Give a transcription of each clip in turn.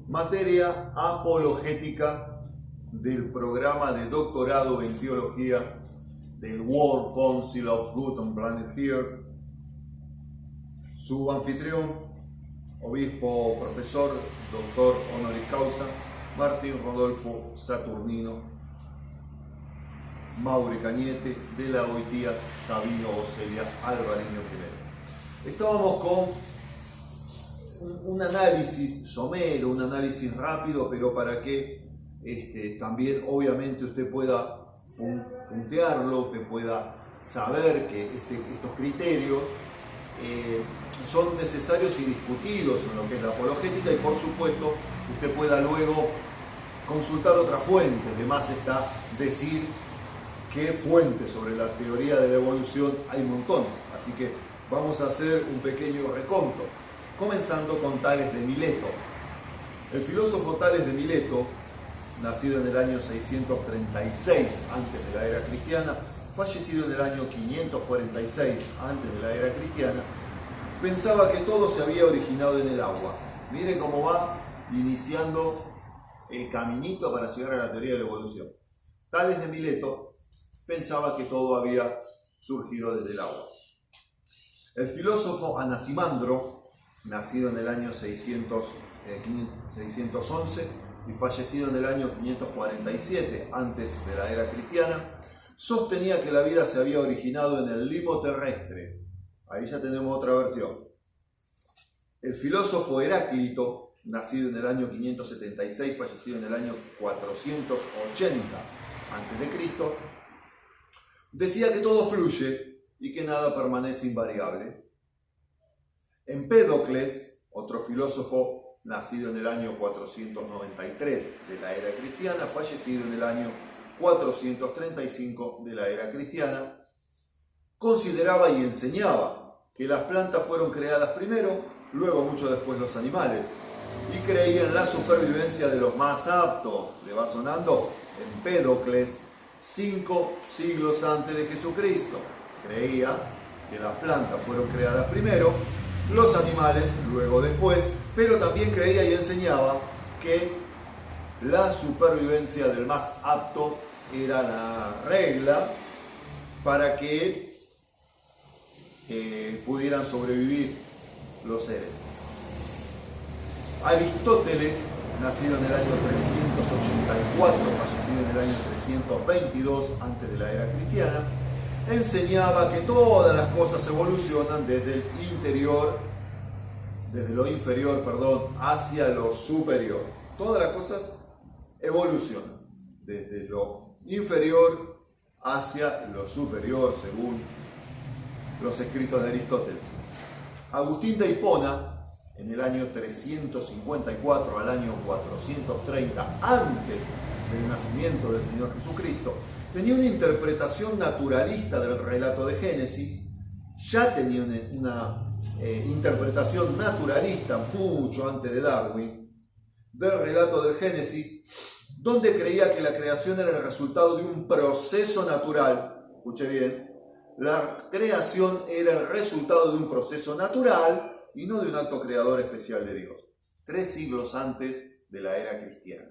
materia apologética del programa de doctorado en teología del World Council of Good and Planet Here. Su anfitrión, obispo, profesor, doctor honoris causa, Martín Rodolfo Saturnino Maure Cañete, de la Oitía Sabino Ocelia Alvareño I. Estábamos con un análisis somero, un análisis rápido, pero para que también obviamente usted pueda puntearlo, usted pueda saber que estos criterios son necesarios y discutidos en lo que es la apologética, y por supuesto usted pueda luego consultar otras fuentes. De más está decir qué fuentes sobre la teoría de la evolución hay montones, así que vamos a hacer un pequeño recómputo, comenzando con Tales de Mileto. El filósofo Tales de Mileto, nacido en el año 636 antes de la era cristiana, fallecido en el año 546 antes de la era cristiana, pensaba que todo se había originado en el agua. Mire cómo va iniciando el caminito para llegar a la teoría de la evolución. Tales de Mileto pensaba que todo había surgido desde el agua. El filósofo Anaximandro, nacido en el año 611 y fallecido en el año 547 antes de la era cristiana, sostenía que la vida se había originado en el limbo terrestre. Ahí ya tenemos otra versión. El filósofo Heráclito, nacido en el año 576, fallecido en el año 480 a.C., decía que todo fluye y que nada permanece invariable. Empédocles, otro filósofo nacido en el año 493 de la era cristiana, fallecido en el año 435 de la era cristiana, consideraba y enseñaba que las plantas fueron creadas primero, luego mucho después los animales, y creía en la supervivencia de los más aptos. ¿Le va sonando? Empédocles, 5 siglos antes de Jesucristo, creía que las plantas fueron creadas primero, los animales luego después, pero también creía y enseñaba que la supervivencia del más apto era la regla para que pudieran sobrevivir los seres. Aristóteles, nacido en el año 384, fallecido en el año 322 antes de la era cristiana, enseñaba que todas las cosas evolucionan desde lo inferior, hacia lo superior. Todas las cosas evolucionan desde lo inferior hacia lo superior, según los escritos de Aristóteles. Agustín de Hipona, en el año 354 al año 430 antes del nacimiento del Señor Jesucristo, tenía una interpretación naturalista del relato de Génesis. Ya tenía una interpretación naturalista mucho antes de Darwin del relato del Génesis, donde creía que la creación era el resultado de un proceso natural. Escuche bien, la creación era el resultado de un proceso natural y no de un acto creador especial de Dios. 3 siglos antes de la era cristiana.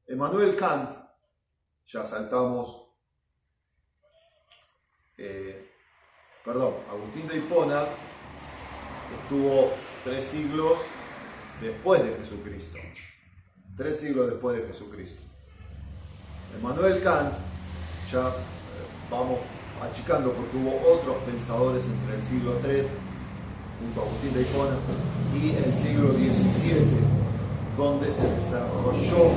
Emmanuel Kant, ya saltamos, Agustín de Hipona estuvo 3 siglos después de Jesucristo. 3 siglos después de Jesucristo. Emmanuel Kant, ya vamos achicando porque hubo otros pensadores entre el siglo III, junto a Agustín de Hipona, y el siglo XVII, donde se desarrolló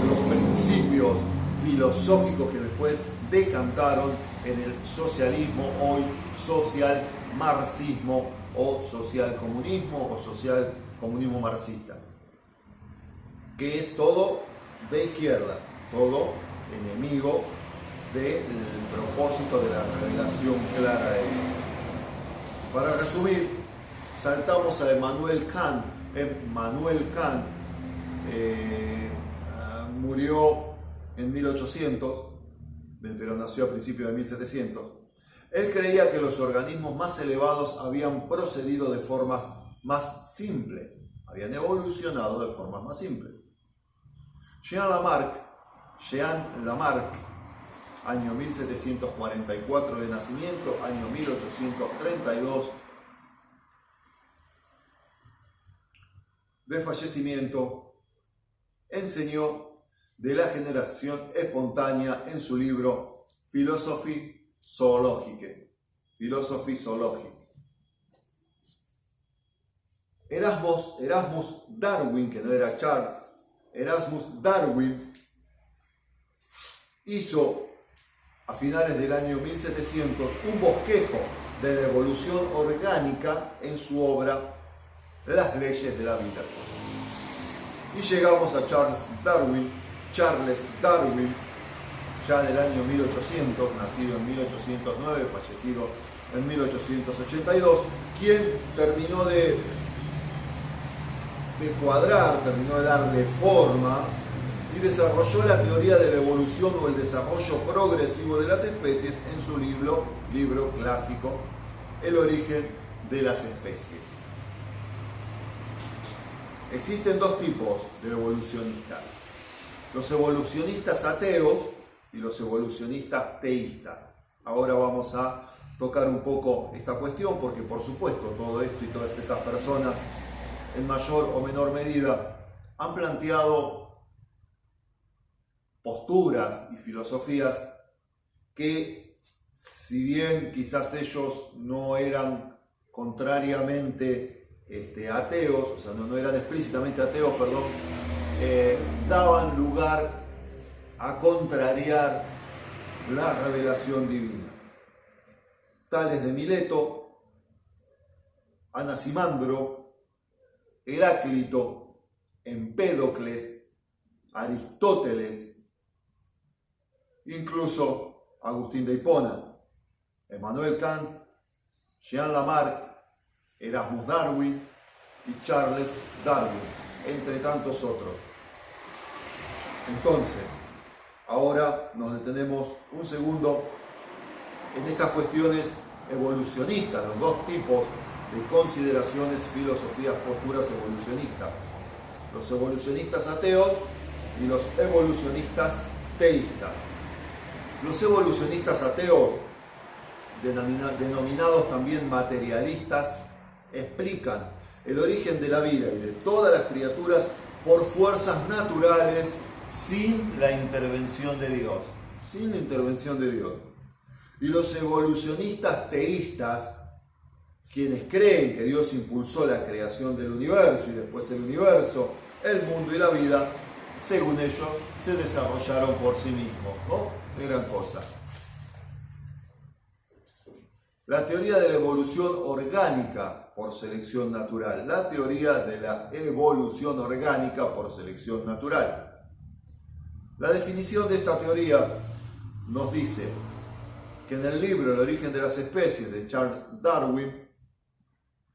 los principios filosóficos que después decantaron en el socialismo, hoy social marxismo o social comunismo o social comunismo marxista, que es todo de izquierda, todo enemigo del propósito de la revelación clara de Dios. Para resumir, saltamos a Emmanuel Kant. Emmanuel Kant murió en 1800, pero nació a principios de 1700. Él creía que los organismos más elevados habían procedido de formas más simples habían evolucionado de formas más simples. Jean Lamarck, año 1744 de nacimiento, año 1832 de fallecimiento, enseñó de la generación espontánea en su libro Philosophie zoologique. Erasmus Darwin, que no era Charles, Erasmus Darwin hizo a finales del año 1700 un bosquejo de la evolución orgánica en su obra Las leyes de la vida. Y llegamos a Charles Darwin, ya del año 1800, nacido en 1809, fallecido en 1882, quien terminó de cuadrar, terminó de darle forma y desarrolló la teoría de la evolución o el desarrollo progresivo de las especies en su libro clásico, El origen de las especies. Existen dos tipos de evolucionistas: los evolucionistas ateos y los evolucionistas teístas. Ahora vamos a tocar un poco esta cuestión porque, por supuesto, todo esto y todas estas personas, en mayor o menor medida, han planteado posturas y filosofías que, si bien quizás ellos no eran contrariamente ateos, o sea, no eran explícitamente ateos, perdón, daban lugar a contrariar la revelación divina. Tales de Mileto, Anaximandro, Heráclito, Empédocles, Aristóteles, incluso Agustín de Hipona, Emmanuel Kant, Jean Lamarck, Erasmus Darwin y Charles Darwin, entre tantos otros. Entonces, ahora nos detenemos un segundo en estas cuestiones evolucionistas, los dos tipos de consideraciones, filosofías, posturas evolucionistas: los evolucionistas ateos y los evolucionistas teístas. Los evolucionistas ateos, denominados también materialistas, explican el origen de la vida y de todas las criaturas por fuerzas naturales sin la intervención de Dios. Y los evolucionistas teístas, quienes creen que Dios impulsó la creación del universo y después el universo, el mundo y la vida, según ellos, se desarrollaron por sí mismos, ¿no? Gran cosa. La teoría de la evolución orgánica por selección natural. La teoría de la evolución orgánica por selección natural. La definición de esta teoría nos dice que en el libro El origen de las especies de Charles Darwin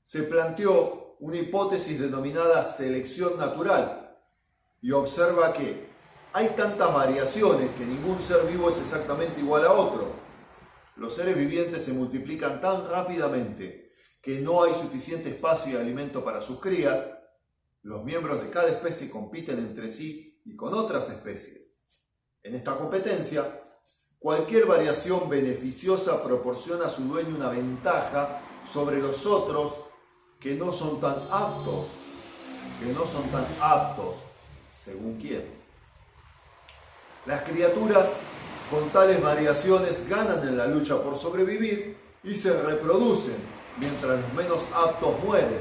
se planteó una hipótesis denominada selección natural y observa que hay tantas variaciones que ningún ser vivo es exactamente igual a otro. Los seres vivientes se multiplican tan rápidamente que no hay suficiente espacio y alimento para sus crías. Los miembros de cada especie compiten entre sí y con otras especies. En esta competencia, cualquier variación beneficiosa proporciona a su dueño una ventaja sobre los otros que no son tan aptos. ¿Según quién? Las criaturas con tales variaciones ganan en la lucha por sobrevivir y se reproducen, mientras los menos aptos mueren.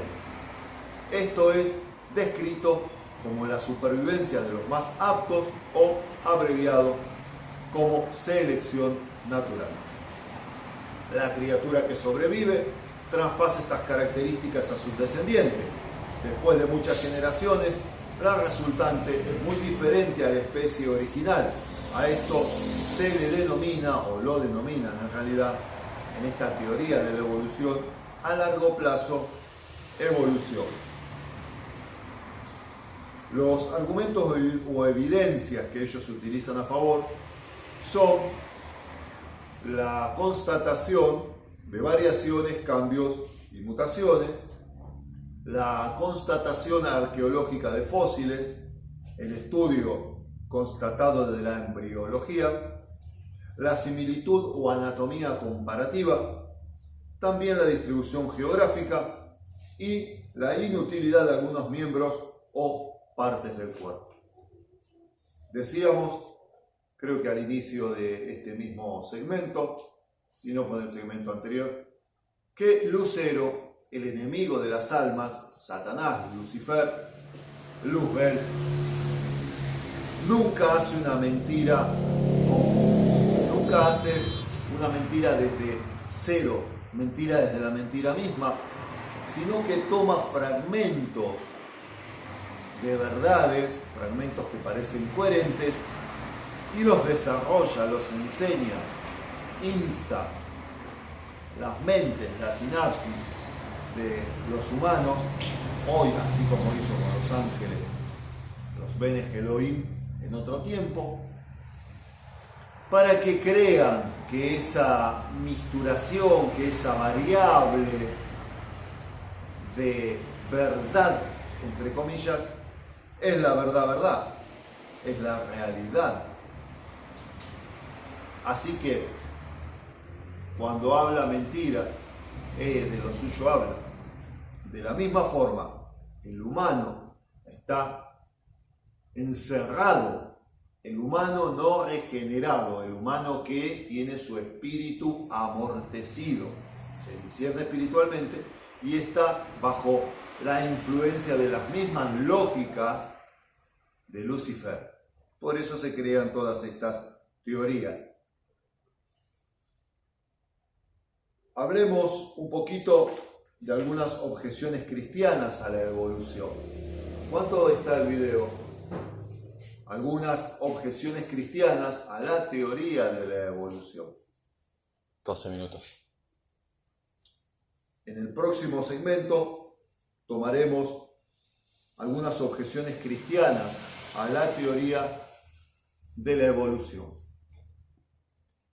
Esto es descrito como la supervivencia de los más aptos, o abreviado como selección natural. La criatura que sobrevive traspasa estas características a sus descendientes. Después de muchas generaciones, la resultante es muy diferente a la especie original. A esto se le denomina, o lo denominan en realidad, en esta teoría de la evolución, a largo plazo, evolución. Los argumentos o evidencias que ellos utilizan a favor son la constatación de variaciones, cambios y mutaciones, la constatación arqueológica de fósiles, el estudio constatado de la embriología, la similitud o anatomía comparativa, también la distribución geográfica y la inutilidad de algunos miembros o partes del cuerpo. Decíamos, creo que al inicio de este mismo segmento, si no fue en el segmento anterior, que Lucero, el enemigo de las almas, Satanás, Lucifer, Luzbel, nunca hace una mentira desde cero, mentira desde la mentira misma, sino que toma fragmentos de verdades, fragmentos que parecen coherentes, y los desarrolla, los enseña, insta las mentes, la sinapsis de los humanos, hoy así como hizo con los ángeles, los Bene Elohim en otro tiempo, para que crean que esa misturación, que esa variable de verdad, entre comillas, es la verdad, es la realidad. Así que cuando habla mentira, de lo suyo habla. De la misma forma, el humano está encerrado, el humano no regenerado, el humano que tiene su espíritu amortecido, se discierne espiritualmente y está bajo la influencia de las mismas lógicas de Lucifer. Por eso se crean todas estas teorías. Hablemos un poquito de algunas objeciones cristianas a la evolución. ¿Cuánto está el video? Algunas objeciones cristianas a la teoría de la evolución. 12 minutos. En el próximo segmento tomaremos algunas objeciones cristianas a la teoría de la evolución.